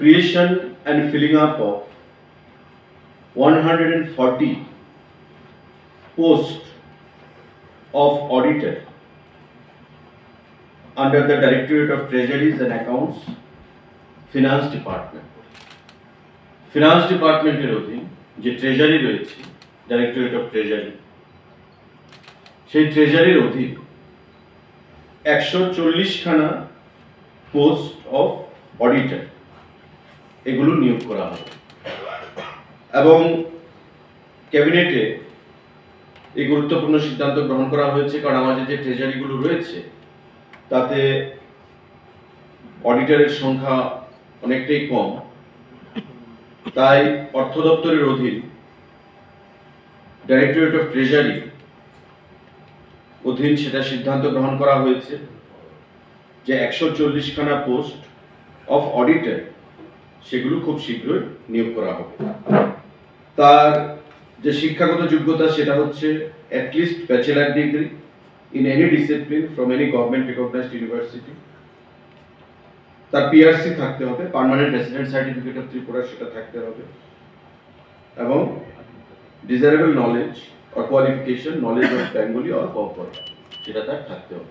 creation and filling up of 140 posts of auditor under the Directorate of Treasuries and Accounts, Finance Department. Finance Department এর অধীন যে treasury রয়েছে, Directorate of Treasury, সেই ট্রেজারির অধীন 140 খানা post of auditor এগুলো নিয়োগ করা হবে এবং ক্যাবিনেটে এই গুরুত্বপূর্ণ সিদ্ধান্ত গ্রহণ করা হয়েছে, কারণ আমাদের যে ট্রেজারিগুলো রয়েছে তাতে অডিটরের সংখ্যা অনেকটাই কম। তাই অর্থ দপ্তরের অধীন ডাইরেক্টরেট অফ ট্রেজারি অধীন সেটা সিদ্ধান্ত গ্রহণ করা হয়েছে যে 140 খানা পোস্ট অফ অডিটর সেগুলো খুব শীঘ্রই নিয়োগ করা হবে। তার যে শিক্ষাগত যোগ্যতা সেটা হচ্ছে at least bachelor degree in any discipline from any government recognized university. তার পিআরসি থাকতে হবে, permanent resident certificate of Tripura সেটা থাকতে হবে, এবং desirable knowledge or qualification knowledge of Bengali or Kokborok সেটা তার থাকতে হবে।